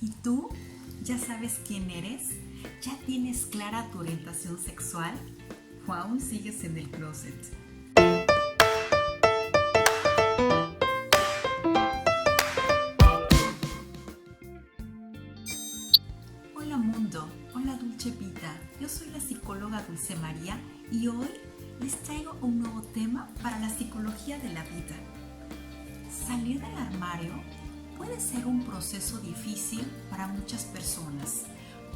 ¿Y tú? ¿Ya sabes quién eres? ¿Ya tienes clara tu orientación sexual? ¿O aún sigues en el closet? Hola mundo, hola Dulce Vita, yo soy la psicóloga Dulce María y hoy les traigo un nuevo tema para la psicología de la vida. Salir del armario puede ser un proceso difícil para muchas personas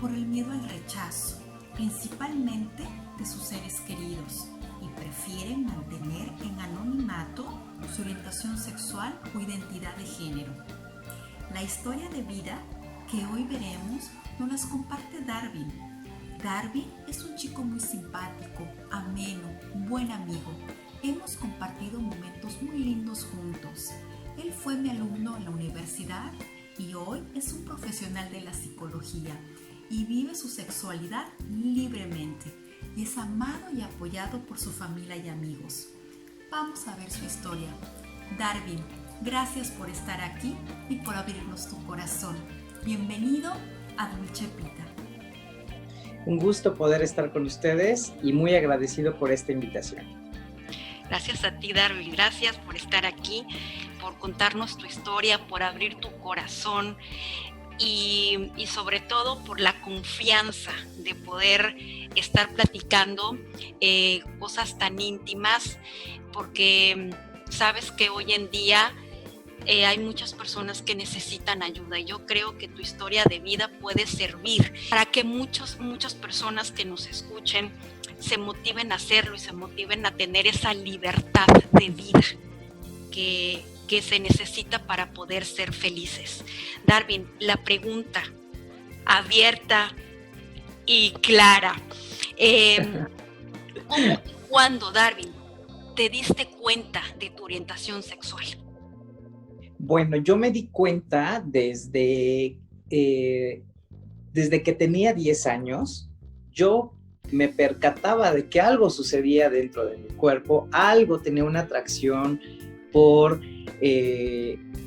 por el miedo al rechazo, principalmente de sus seres queridos, y prefieren mantener en anonimato su orientación sexual o identidad de género. La historia de vida que hoy veremos nos las comparte Darwin. Darwin es un chico muy simpático, ameno, buen amigo. Hemos compartido momentos muy lindos juntos. Él fue mi alumno en la universidad y hoy es un profesional de la psicología y vive su sexualidad libremente y es amado y apoyado por su familia y amigos. Vamos a ver su historia. Darwin, gracias por estar aquí y por abrirnos tu corazón. Bienvenido a Dulce Vita. Un gusto poder estar con ustedes y muy agradecido por esta invitación. Gracias a ti, Darwin. Gracias por estar aquí, por contarnos tu historia, por abrir tu corazón y sobre todo por la confianza de poder estar platicando cosas tan íntimas, porque sabes que hoy en día hay muchas personas que necesitan ayuda y yo creo que tu historia de vida puede servir para que muchas personas que nos escuchen se motiven a hacerlo y se motiven a tener esa libertad de vida que se necesita para poder ser felices. Darwin, la pregunta abierta y clara. ¿Cómo y cuándo, Darwin, te diste cuenta de tu orientación sexual? Bueno, yo me di cuenta desde que tenía 10 años. Yo me percataba de que algo sucedía dentro de mi cuerpo, algo tenía una atracción por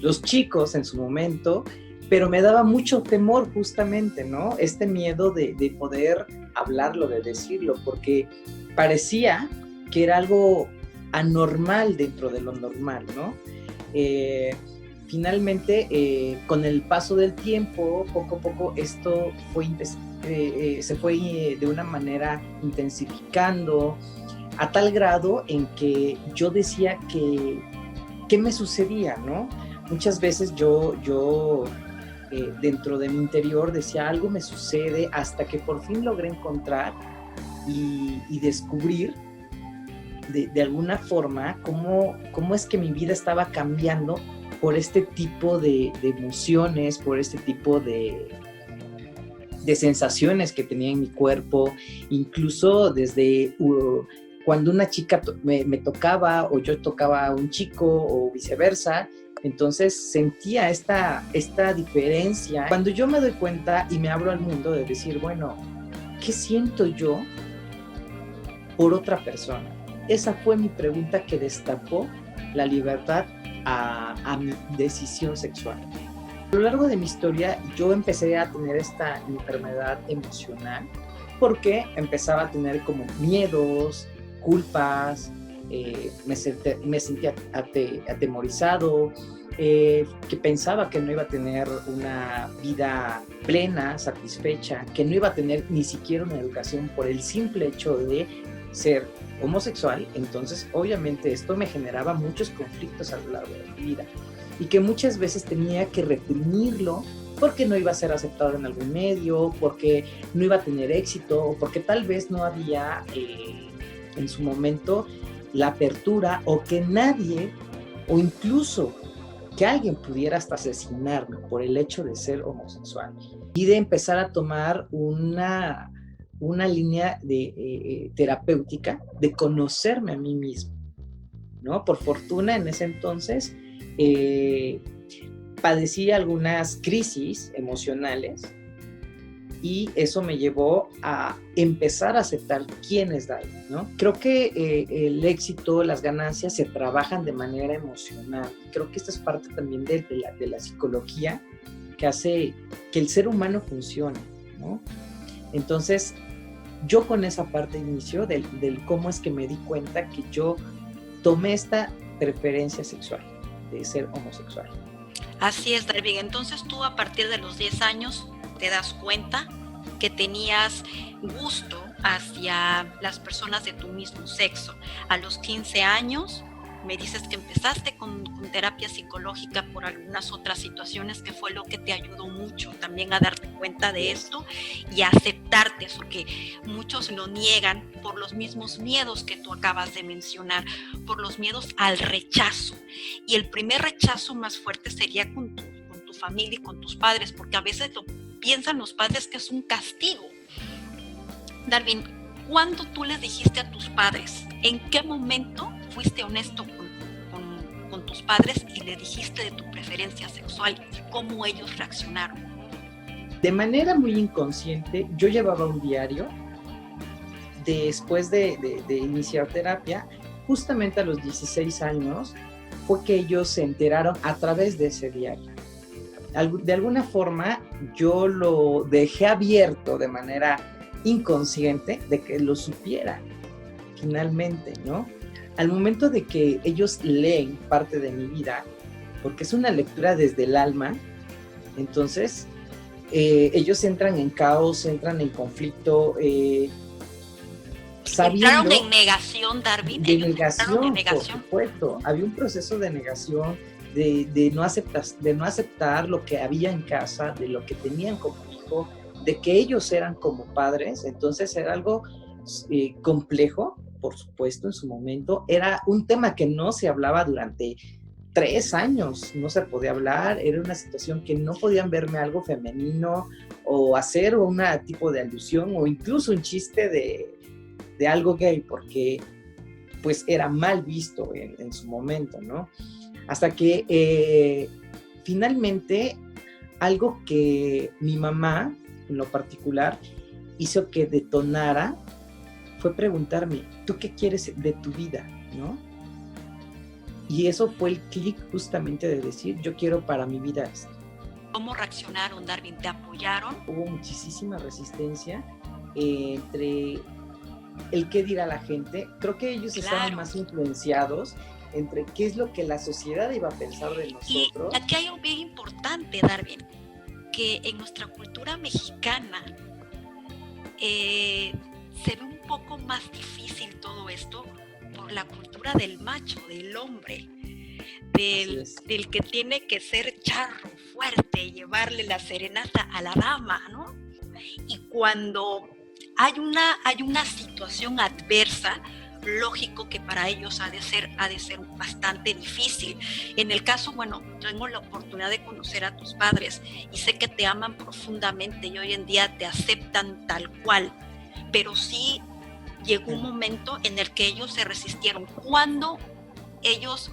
los chicos en su momento, pero me daba mucho temor justamente, ¿no? Este miedo de poder hablarlo, de decirlo, porque parecía que era algo anormal dentro de lo normal, ¿no? Finalmente, con el paso del tiempo, poco a poco esto se fue de una manera intensificando a tal grado en que yo decía que ¿qué me sucedía, no? Muchas veces yo dentro de mi interior decía algo me sucede hasta que por fin logré encontrar y descubrir de alguna forma cómo es que mi vida estaba cambiando por este tipo de emociones, por este tipo de sensaciones que tenía en mi cuerpo, incluso desde cuando una chica me tocaba o yo tocaba a un chico o viceversa, entonces sentía esta diferencia. Cuando yo me doy cuenta y me abro al mundo de decir, bueno, ¿qué siento yo por otra persona? Esa fue mi pregunta que destapó la libertad a mi decisión sexual. A lo largo de mi historia yo empecé a tener esta enfermedad emocional porque empezaba a tener como miedos, culpas, me sentía atemorizado, que pensaba que no iba a tener una vida plena, satisfecha, que no iba a tener ni siquiera una educación por el simple hecho de ser homosexual. Entonces obviamente esto me generaba muchos conflictos a lo largo de mi vida y que muchas veces tenía que reprimirlo porque no iba a ser aceptado en algún medio, porque no iba a tener éxito, porque tal vez no había en su momento la apertura, o que nadie, o incluso que alguien pudiera hasta asesinarme por el hecho de ser homosexual, y de empezar a tomar una línea de terapéutica de conocerme a mí mismo, ¿no? Por fortuna en ese entonces padecí algunas crisis emocionales y eso me llevó a empezar a aceptar quién es Darwin, ¿no? Creo que el éxito, las ganancias se trabajan de manera emocional. Creo que esta es parte también de la psicología que hace que el ser humano funcione, ¿no? Entonces, yo con esa parte inicio del cómo es que me di cuenta que yo tomé esta preferencia sexual de ser homosexual. Así es, Darwin. Entonces tú a partir de los 10 años te das cuenta que tenías gusto hacia las personas de tu mismo sexo. A los 15 años me dices que empezaste con terapia psicológica por algunas otras situaciones, que fue lo que te ayudó mucho también a darte cuenta de esto y a aceptarte, porque muchos lo niegan por los mismos miedos que tú acabas de mencionar, por los miedos al rechazo. Y el primer rechazo más fuerte sería con tu familia y con tus padres, porque a veces lo piensan los padres que es un castigo. Darwin, ¿cuándo tú les dijiste a tus padres? ¿En qué momento fuiste honesto con tus padres y le dijiste de tu preferencia sexual y cómo ellos reaccionaron? De manera muy inconsciente, yo llevaba un diario después de iniciar terapia. Justamente a los 16 años fue que ellos se enteraron a través de ese diario. De alguna forma yo lo dejé abierto de manera inconsciente de que lo supieran finalmente, ¿no? Al momento de que ellos leen parte de mi vida, porque es una lectura desde el alma, entonces ellos entran en caos, entran en conflicto, sabiendo... ¿Entraron en negación, Darwin? De negación, por supuesto. Había un proceso de negación, de no aceptar lo que había en casa, de lo que tenían como hijo, de que ellos eran como padres. Entonces era algo complejo, por supuesto, en su momento. Era un tema que no se hablaba durante 3 años, no se podía hablar. Era una situación que no podían verme algo femenino o hacer un tipo de alusión o incluso un chiste de algo gay, porque pues era mal visto en su momento, ¿no? Hasta que finalmente algo que mi mamá, en lo particular, hizo que detonara, fue preguntarme, ¿tú qué quieres de tu vida? ¿No? Y eso fue el clic justamente de decir, yo quiero para mi vida esto. ¿Cómo reaccionaron, Darwin? ¿Te apoyaron? Hubo muchísima resistencia entre el qué dirá la gente. Creo que ellos estaban más influenciados entre qué es lo que la sociedad iba a pensar de nosotros. Y aquí hay algo bien importante, Darwin, que en nuestra cultura mexicana se ve un poco más difícil todo esto por la cultura del macho, del hombre, del que tiene que ser charro, fuerte, llevarle la serenata a la dama, ¿no? Y cuando hay una situación adversa, lógico que para ellos ha de ser bastante difícil. En el caso, bueno, tengo la oportunidad de conocer a tus padres y sé que te aman profundamente y hoy en día te aceptan tal cual, pero sí llegó un momento en el que ellos se resistieron. ¿Cuándo ellos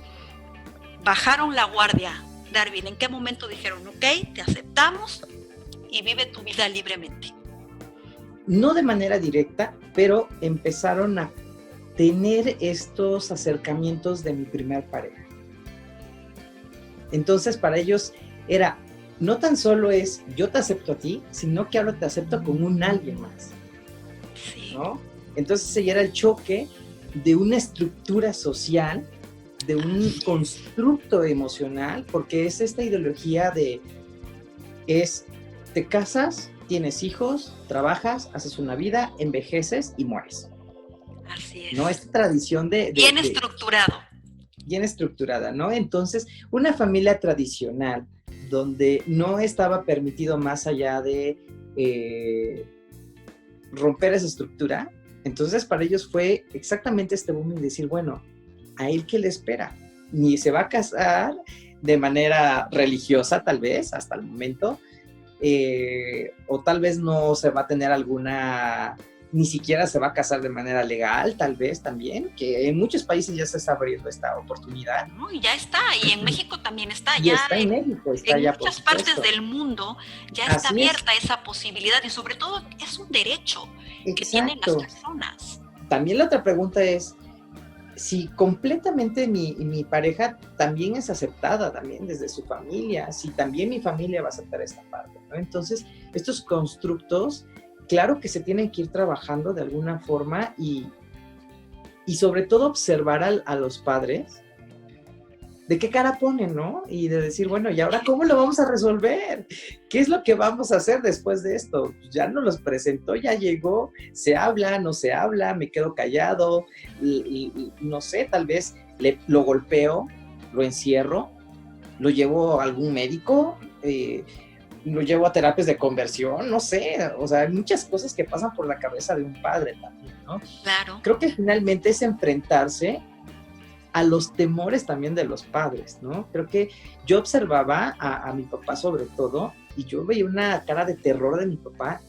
bajaron la guardia, Darwin? ¿En qué momento dijeron, ok, te aceptamos y vive tu vida libremente? No de manera directa, pero empezaron a tener estos acercamientos de mi primer pareja. Entonces para ellos era, no tan solo es yo te acepto a ti, sino que ahora te acepto como un alguien más. Sí. ¿No? Entonces ella era el choque de una estructura social, de un constructo emocional, porque es esta ideología te casas, tienes hijos, trabajas, haces una vida, envejeces y mueres. Así es. ¿No? Esta tradición bien estructurado. Bien estructurada, ¿no? Entonces, una familia tradicional, donde no estaba permitido más allá de romper esa estructura, entonces para ellos fue exactamente este boom y decir, bueno, ¿a él qué le espera? Ni se va a casar de manera religiosa, tal vez, hasta el momento, o tal vez no se va a tener ni siquiera se va a casar de manera legal, tal vez también, que en muchos países ya se está abriendo esta oportunidad. No, y ya está, y en México también está. Y ya está en México, está en ya, muchas partes del mundo ya está abierta esa posibilidad, y sobre todo es un derecho que tienen las personas. También la otra pregunta es, si completamente mi pareja también es aceptada también desde su familia, si también mi familia va a aceptar esta parte, ¿no? Entonces, estos constructos, claro que se tienen que ir trabajando de alguna forma y sobre todo observar a los padres de qué cara ponen, ¿no? Y de decir, bueno, ¿y ahora cómo lo vamos a resolver? ¿Qué es lo que vamos a hacer después de esto? Ya nos los presentó, ya llegó, se habla, no se habla, me quedo callado, y no sé, tal vez lo golpeo, lo encierro, lo llevo a algún médico, lo llevo a terapias de conversión, no sé, o sea, hay muchas cosas que pasan por la cabeza de un padre también, ¿no? Claro. Creo que finalmente es enfrentarse a los temores también de los padres, ¿no? Creo que yo observaba a mi papá sobre todo, y yo veía una cara de terror de mi papá,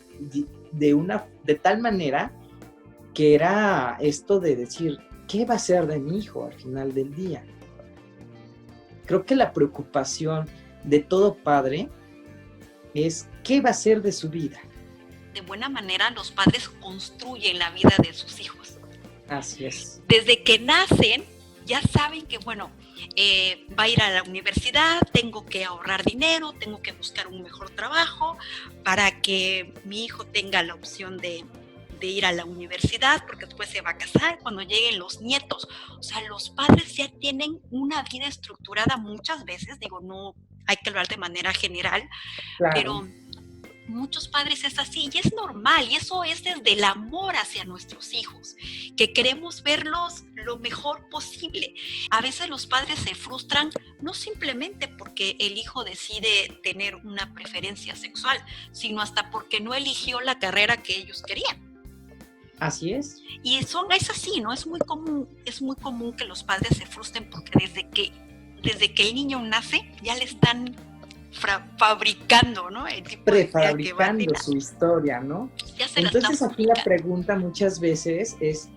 de tal manera que era esto de decir, ¿qué va a ser de mi hijo al final del día? Creo que la preocupación de todo padre es, ¿qué va a ser de su vida? De buena manera, los padres construyen la vida de sus hijos. Así es. Desde que nacen, ya saben que, bueno, va a ir a la universidad, tengo que ahorrar dinero, tengo que buscar un mejor trabajo para que mi hijo tenga la opción de ir a la universidad, porque después se va a casar cuando lleguen los nietos. O sea, los padres ya tienen una vida estructurada muchas veces, digo, no hay que hablar de manera general, Claro. Pero muchos padres es así y es normal, y eso es desde el amor hacia nuestros hijos, que queremos verlos lo mejor posible. A veces los padres se frustran no simplemente porque el hijo decide tener una preferencia sexual, sino hasta porque no eligió la carrera que ellos querían. Así es. Y es así, ¿no? Es muy común que los padres se frustren porque desde que el niño nace ya le están fabricando, ¿no? Prefabricando su historia, ¿no? Entonces aquí la pregunta muchas veces es,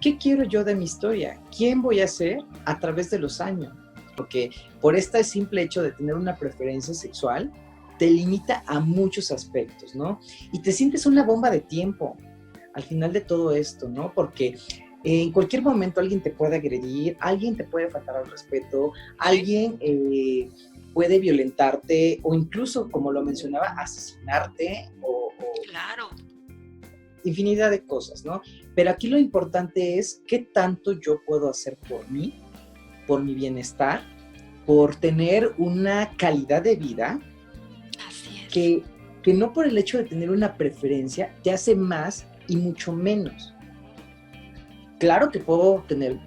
¿qué quiero yo de mi historia? ¿Quién voy a ser a través de los años? Porque por este simple hecho de tener una preferencia sexual, te limita a muchos aspectos, ¿no? Y te sientes una bomba de tiempo al final de todo esto, ¿no? Porque en cualquier momento alguien te puede agredir, alguien te puede faltar al respeto, alguien puede violentarte o incluso, como lo mencionaba, asesinarte o claro, infinidad de cosas, ¿no? Pero aquí lo importante es qué tanto yo puedo hacer por mí, por mi bienestar, por tener una calidad de vida. Así es. Que no por el hecho de tener una preferencia te hace más y mucho menos. Claro que puedo tener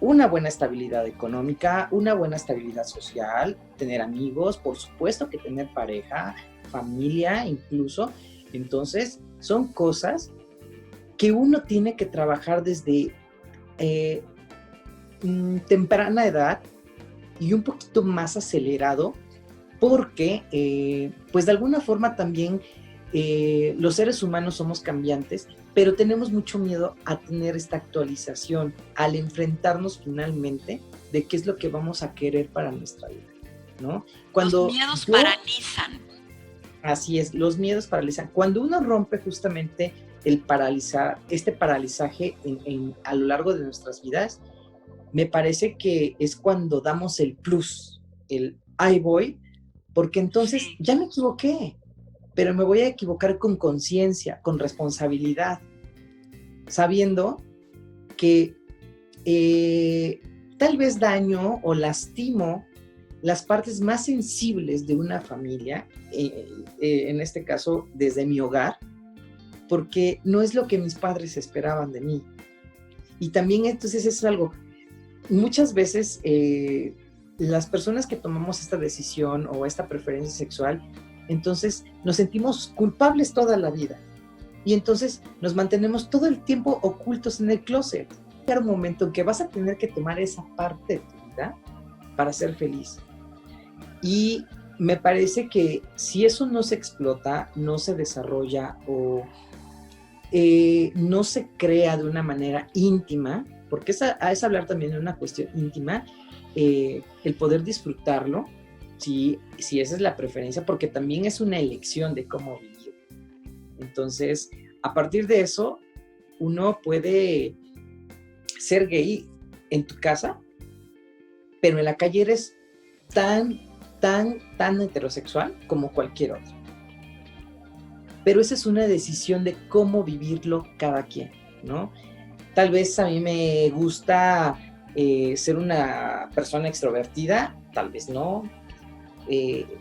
una buena estabilidad económica, una buena estabilidad social, tener amigos, por supuesto que tener pareja, familia incluso. Entonces, son cosas que uno tiene que trabajar desde temprana edad y un poquito más acelerado, porque pues de alguna forma también los seres humanos somos cambiantes, pero tenemos mucho miedo a tener esta actualización, al enfrentarnos finalmente de qué es lo que vamos a querer para nuestra vida, ¿no? Los miedos paralizan. Así es, los miedos paralizan. Cuando uno rompe justamente este paralizaje a lo largo de nuestras vidas, me parece que es cuando damos el plus, el ahí voy, porque entonces ya me equivoqué, pero me voy a equivocar con conciencia, con responsabilidad, sabiendo que tal vez daño o lastimo las partes más sensibles de una familia, en este caso desde mi hogar, porque no es lo que mis padres esperaban de mí. Y también entonces es algo, muchas veces las personas que tomamos esta decisión o esta preferencia sexual, entonces nos sentimos culpables toda la vida y entonces nos mantenemos todo el tiempo ocultos en el closet. Hay un momento en que vas a tener que tomar esa parte de tu vida para ser feliz. Y me parece que si eso no se explota, no se desarrolla o no se crea de una manera íntima, porque es hablar también de una cuestión íntima, el poder disfrutarlo, si esa es la preferencia, porque también es una elección de cómo vivir. Entonces, a partir de eso, uno puede ser gay en tu casa, pero en la calle eres tan heterosexual como cualquier otro. Pero esa es una decisión de cómo vivirlo cada quien, ¿no? Tal vez a mí me gusta ser una persona extrovertida, tal vez no,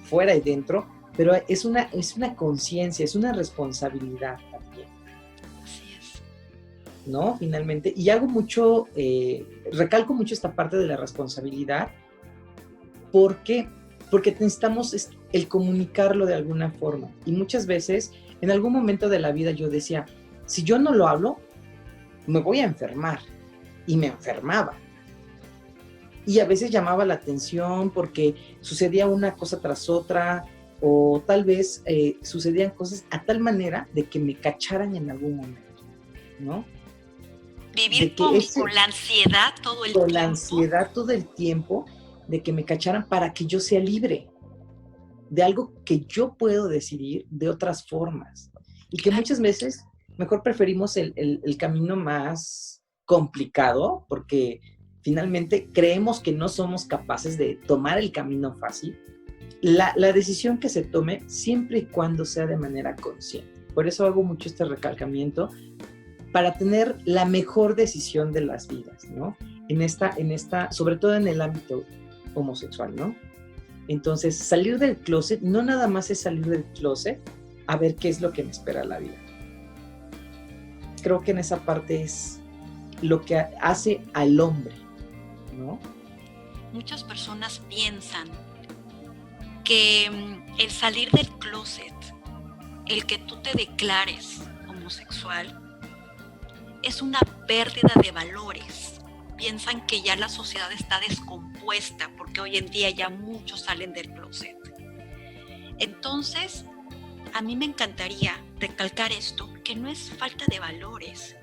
fuera y dentro, pero es una conciencia, es una responsabilidad también. Así es. ¿No? Finalmente, y hago mucho, recalco mucho esta parte de la responsabilidad, porque necesitamos el comunicarlo de alguna forma, y muchas veces, en algún momento de la vida yo decía, si yo no lo hablo, me voy a enfermar, y me enfermaba, y a veces llamaba la atención porque sucedía una cosa tras otra, o tal vez sucedían cosas a tal manera de que me cacharan en algún momento, ¿no? Vivir con la ansiedad todo el tiempo. Con la ansiedad todo el tiempo de que me cacharan para que yo sea libre de algo que yo puedo decidir de otras formas. Y que muchas veces mejor preferimos el camino más complicado, porque finalmente creemos que no somos capaces de tomar el camino fácil. La decisión que se tome siempre y cuando sea de manera consciente. Por eso hago mucho este recalcamiento, para tener la mejor decisión de las vidas, ¿no? En esta, sobre todo en el ámbito homosexual, ¿no? Entonces, salir del closet no nada más es salir del closet a ver qué es lo que me espera la vida. Creo que en esa parte es lo que hace al hombre, ¿no? Muchas personas piensan que el salir del closet, el que tú te declares homosexual, es una pérdida de valores. Piensan que ya la sociedad está descompuesta porque hoy en día ya muchos salen del closet. Entonces, a mí me encantaría recalcar esto, que no es falta de valores,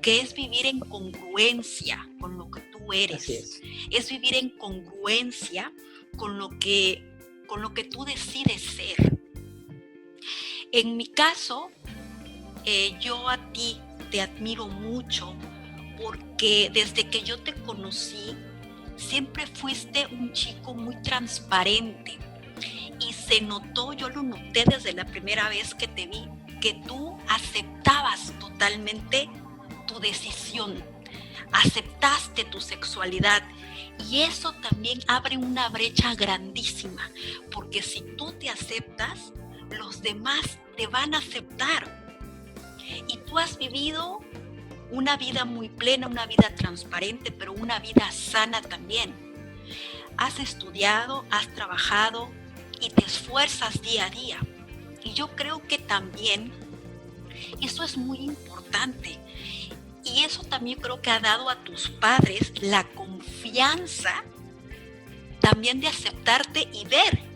que es vivir en congruencia con lo que tú eres. Así es. Es vivir en congruencia con lo que tú decides ser. En mi caso, yo a ti te admiro mucho porque desde que yo te conocí siempre fuiste un chico muy transparente y se notó, yo lo noté desde la primera vez que te vi, que tú aceptabas totalmente tu decisión, aceptaste tu sexualidad, y eso también abre una brecha grandísima, porque si tú te aceptas, los demás te van a aceptar. Y tú has vivido una vida muy plena, una vida transparente, pero una vida sana también. Has estudiado, has trabajado y te esfuerzas día a día. Y yo creo que también eso es muy importante. Y eso también creo que ha dado a tus padres la confianza también de aceptarte y ver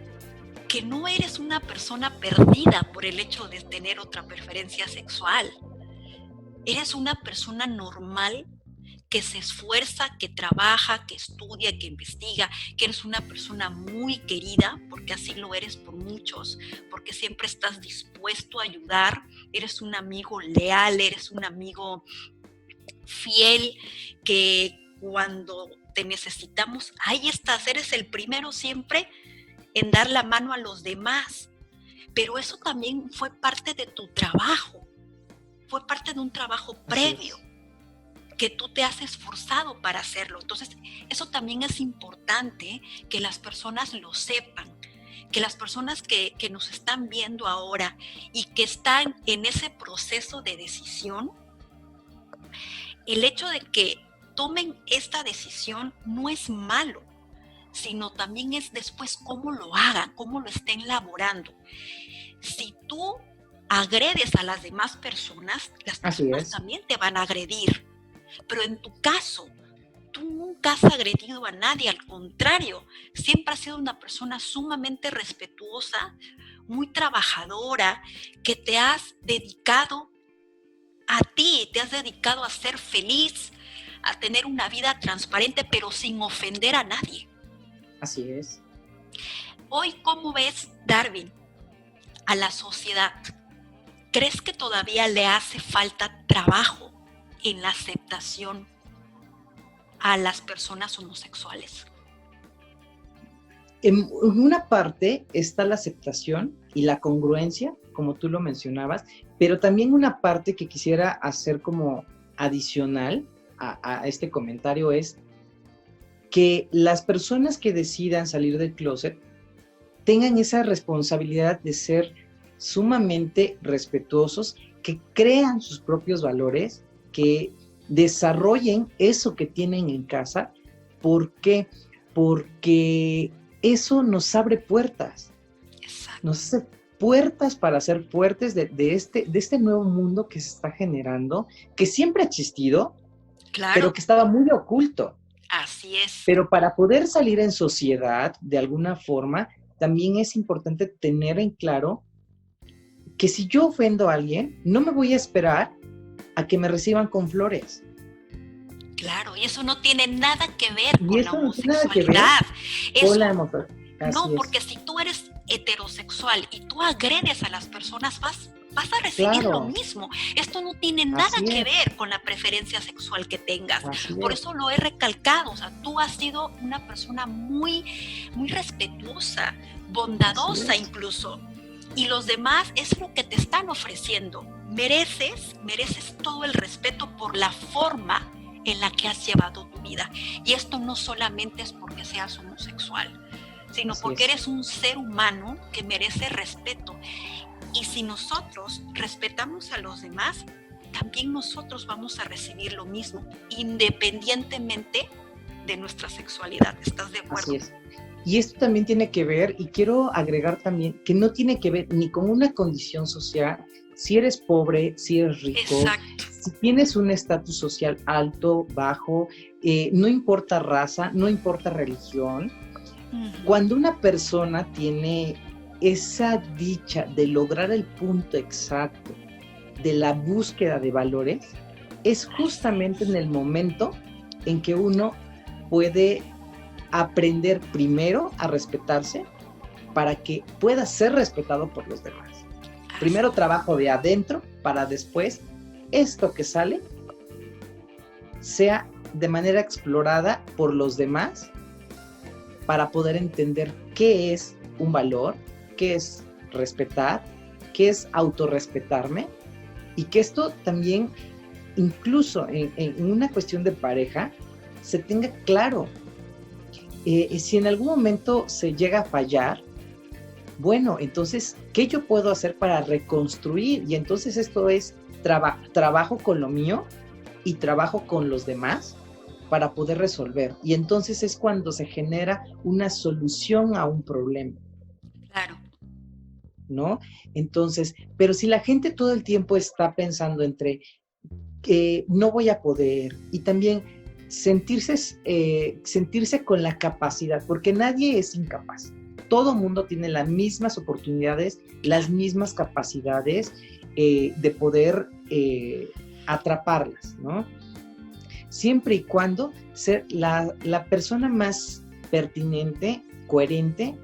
que no eres una persona perdida por el hecho de tener otra preferencia sexual. Eres una persona normal que se esfuerza, que trabaja, que estudia, que investiga, que eres una persona muy querida, porque así lo eres por muchos, porque siempre estás dispuesto a ayudar, eres un amigo leal, eres un amigo fiel, que cuando te necesitamos, ahí estás, eres el primero siempre en dar la mano a los demás. Pero eso también fue parte de tu trabajo, fue parte de un trabajo previo, que tú te has esforzado para hacerlo. Entonces, eso también es importante que las personas lo sepan, que las personas que nos están viendo ahora y que están en ese proceso de decisión, el hecho de que tomen esta decisión no es malo, sino también es después cómo lo hagan, cómo lo estén elaborando. Si tú agredes a las demás personas, las personas también te van a agredir. Pero en tu caso, tú nunca has agredido a nadie, al contrario, siempre has sido una persona sumamente respetuosa, muy trabajadora, que te has dedicado a ti, te has dedicado a ser feliz, a tener una vida transparente, pero sin ofender a nadie. Así es. Hoy, ¿cómo ves, Darwin, a la sociedad? ¿Crees que todavía le hace falta trabajo en la aceptación a las personas homosexuales? En una parte está la aceptación y la congruencia, como tú lo mencionabas, pero también una parte que quisiera hacer como adicional a este comentario es que las personas que decidan salir del closet tengan esa responsabilidad de ser sumamente respetuosos, que crean sus propios valores, que desarrollen eso que tienen en casa. ¿Por qué? Porque eso nos abre puertas. Exacto. Nos hace puertas para ser fuertes de este nuevo mundo que se está generando, que siempre ha existido, Claro. pero que estaba muy oculto. Así es. Pero para poder salir en sociedad, de alguna forma, también es importante tener en claro que si yo ofendo a alguien, no me voy a esperar a que me reciban con flores. Claro, y eso no tiene nada que ver Y con la eso no tiene nada que ver homosexualidad. Eso, con la homosexualidad. no, Así porque es. si tú eres heterosexual y tú agredes a las personas, vas a recibir Claro. lo mismo. Esto no tiene nada Así que es. ver con la preferencia sexual que tengas. Así Por es. eso lo he recalcado. O sea, tú has sido una persona muy, muy respetuosa, bondadosa Así es. incluso. Y los demás es lo que te están ofreciendo. Mereces todo el respeto por la forma en la que has llevado tu vida. Y esto no solamente es porque seas homosexual, sino Así porque es. eres un ser humano que merece respeto. Y si nosotros respetamos a los demás, también nosotros vamos a recibir lo mismo, independientemente de nuestra sexualidad. ¿Estás de acuerdo? Así es. Y esto también tiene que ver, y quiero agregar también, que no tiene que ver ni con una condición social, si eres pobre, si eres rico, Exacto. si tienes un estatus social alto, bajo, no importa raza, no importa religión. Uh-huh. Cuando una persona tiene esa dicha de lograr el punto exacto de la búsqueda de valores, es justamente en el momento en que uno puede aprender primero a respetarse para que pueda ser respetado por los demás. Primero trabajo de adentro para después esto que sale sea de manera explorada por los demás para poder entender qué es un valor, qué es respetar, qué es autorrespetarme, y que esto también, incluso en una cuestión de pareja, se tenga claro. Si en algún momento se llega a fallar, bueno, entonces, ¿qué yo puedo hacer para reconstruir? Y entonces esto es trabajo con lo mío y trabajo con los demás para poder resolver. Y entonces es cuando se genera una solución a un problema. Claro. ¿No? Entonces, pero si la gente todo el tiempo está pensando entre que no voy a poder, y también sentirse con la capacidad, porque nadie es incapaz. Todo mundo tiene las mismas oportunidades, las mismas capacidades de poder atraparlas, ¿no? Siempre y cuando ser la persona más pertinente, coherente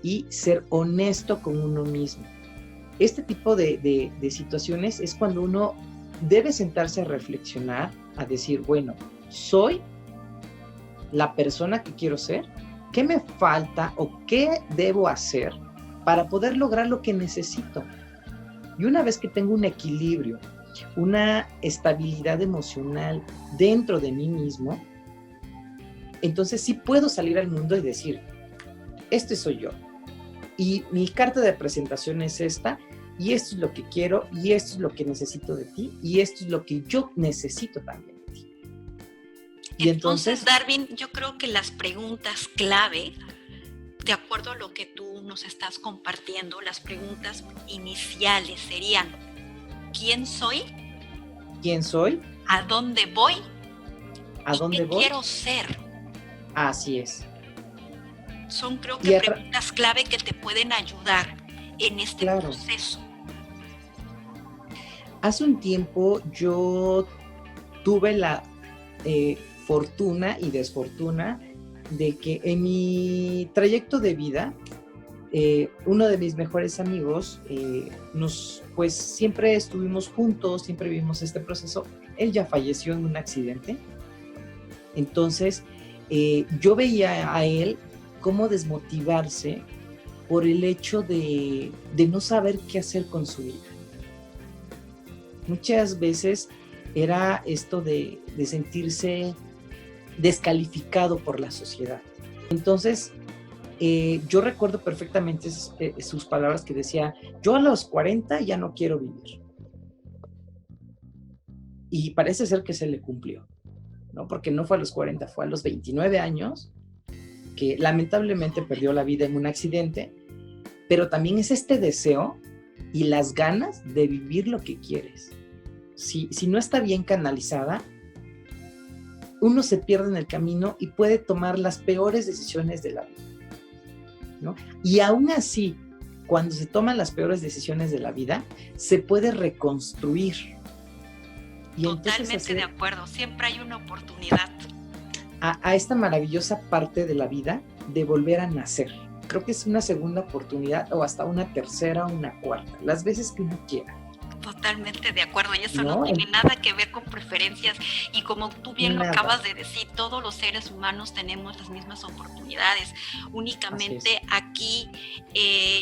y ser honesto con uno mismo. Este tipo de situaciones es cuando uno debe sentarse a reflexionar, a decir, bueno, ¿soy la persona que quiero ser? ¿Qué me falta o qué debo hacer para poder lograr lo que necesito? Y una vez que tengo un equilibrio, una estabilidad emocional dentro de mí mismo, entonces sí puedo salir al mundo y decir, este soy yo. Y mi carta de presentación es esta, y esto es lo que quiero, y esto es lo que necesito de ti, y esto es lo que yo necesito también de ti. Y entonces, Darwin, yo creo que las preguntas clave, de acuerdo a lo que tú nos estás compartiendo, las preguntas iniciales serían, ¿quién soy? ¿Quién soy? ¿A dónde voy? ¿A dónde voy? ¿Qué quiero ser? Así es. Son, creo que, preguntas clave que te pueden ayudar en este proceso. Hace un tiempo yo tuve la fortuna y desfortuna de que en mi trayecto de vida, uno de mis mejores amigos, pues siempre estuvimos juntos, siempre vivimos este proceso. Él ya falleció en un accidente. Entonces, yo veía a él cómo desmotivarse por el hecho de no saber qué hacer con su vida. Muchas veces era esto de sentirse descalificado por la sociedad. Entonces, yo recuerdo perfectamente sus palabras que decía, yo a los 40 ya no quiero vivir. Y parece ser que se le cumplió, ¿no? Porque no fue a los 40, fue a los 29 años, que lamentablemente perdió la vida en un accidente, pero también es este deseo y las ganas de vivir lo que quieres. Si no está bien canalizada, uno se pierde en el camino y puede tomar las peores decisiones de la vida, ¿no? Y aún así, cuando se toman las peores decisiones de la vida, se puede reconstruir. Y totalmente de acuerdo, siempre hay una oportunidad. A esta maravillosa parte de la vida de volver a nacer. Creo que es una segunda oportunidad o hasta una tercera o una cuarta, las veces que uno quiera. Totalmente de acuerdo, y eso no tiene nada que ver con preferencias, y como tú bien lo acabas de decir, todos los seres humanos tenemos las mismas oportunidades. Únicamente aquí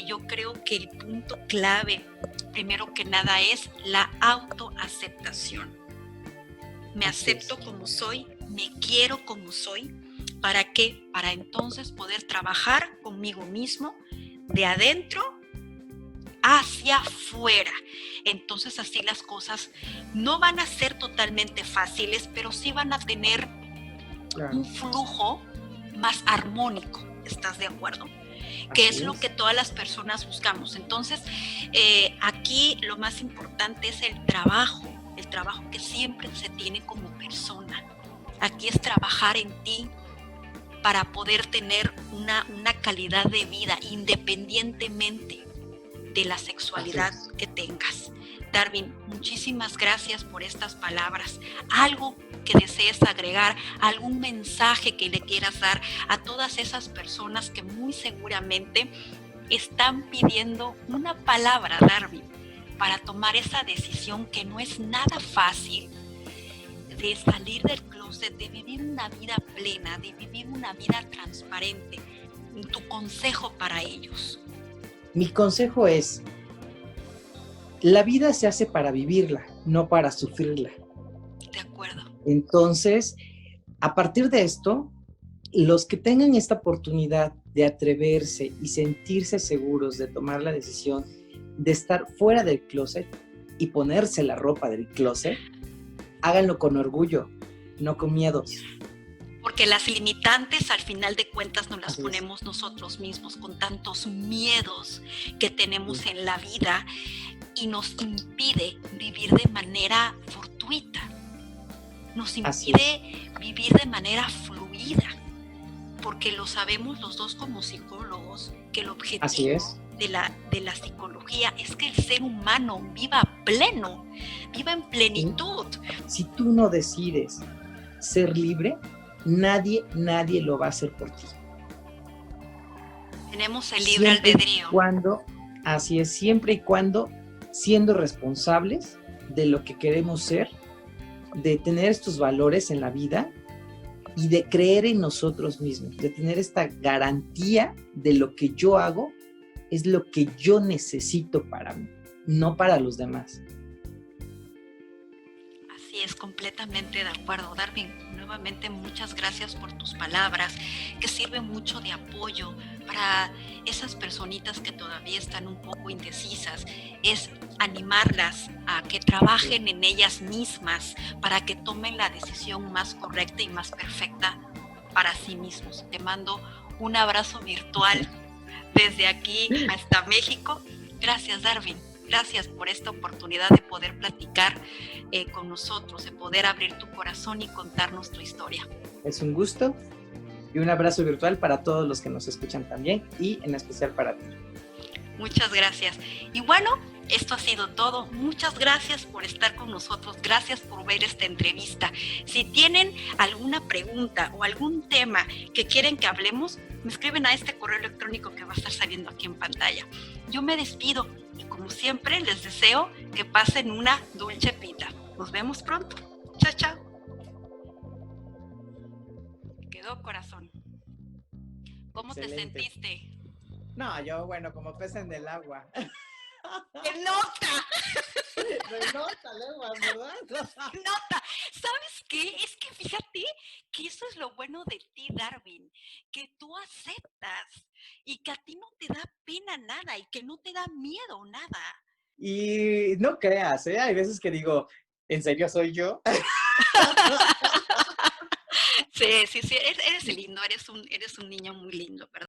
yo creo que el punto clave, primero que nada, es la autoaceptación. Me acepto como soy, me quiero como soy. ¿Para qué? Para entonces poder trabajar conmigo mismo de adentro hacia afuera. Entonces así las cosas no van a ser totalmente fáciles, pero sí van a tener un flujo más armónico. ¿Estás de acuerdo? Que es lo que todas las personas buscamos. Entonces, aquí lo más importante es el trabajo que siempre se tiene como persona. Aquí es trabajar en ti para poder tener una calidad de vida independientemente de la sexualidad que tengas. Darwin, muchísimas gracias por estas palabras. ¿Algo que desees agregar? ¿Algún mensaje que le quieras dar a todas esas personas que muy seguramente están pidiendo una palabra, Darwin, para tomar esa decisión que no es nada fácil, de salir del closet, de vivir una vida plena, de vivir una vida transparente? Tu consejo para ellos. Mi consejo es, la vida se hace para vivirla, no para sufrirla. De acuerdo. Entonces, a partir de esto, los que tengan esta oportunidad de atreverse y sentirse seguros de tomar la decisión de estar fuera del closet y ponerse la ropa del closet, háganlo con orgullo, no con miedos. Porque las limitantes al final de cuentas nos las ponemos nosotros mismos, con tantos miedos que tenemos en la vida, y nos impide vivir de manera fortuita, nos impide vivir de manera fluida, porque lo sabemos los dos como psicólogos, que el objetivo de la psicología es que el ser humano viva pleno, viva en plenitud. Si tú no decides ser libre, nadie lo va a hacer por ti. Tenemos el libre albedrío. Siempre y cuando siendo responsables de lo que queremos ser, de tener estos valores en la vida y de creer en nosotros mismos, de tener esta garantía de lo que yo hago es lo que yo necesito para mí, no para los demás. Así es, completamente de acuerdo, Darwin. Nuevamente muchas gracias por tus palabras, que sirven mucho de apoyo para esas personitas que todavía están un poco indecisas. Es animarlas a que trabajen en ellas mismas para que tomen la decisión más correcta y más perfecta para sí mismos. Te mando un abrazo virtual desde aquí hasta México. Gracias, Darwin. Gracias por esta oportunidad de poder platicar con nosotros, de poder abrir tu corazón y contarnos tu historia. Es un gusto y un abrazo virtual para todos los que nos escuchan también, y en especial para ti. Muchas gracias. Y bueno, esto ha sido todo. Muchas gracias por estar con nosotros. Gracias por ver esta entrevista. Si tienen alguna pregunta o algún tema que quieren que hablemos, me escriben a este correo electrónico que va a estar saliendo aquí en pantalla. Yo me despido y, como siempre, les deseo que pasen una dulce pita. Nos vemos pronto. Chao, chao. ayudó, corazón. ¿Cómo Excelente. te sentiste? No, yo, bueno, como pez en el agua. ¡Qué nota! Se nota, leguas, ¿verdad? Nota. ¿Sabes qué? Es que fíjate que eso es lo bueno de ti, Darwin, que tú aceptas y que a ti no te da pena nada y que no te da miedo nada. Y no creas, ¿eh? Hay veces que digo, ¿en serio soy yo? Sí, sí, sí, eres lindo, eres un niño muy lindo, ¿verdad?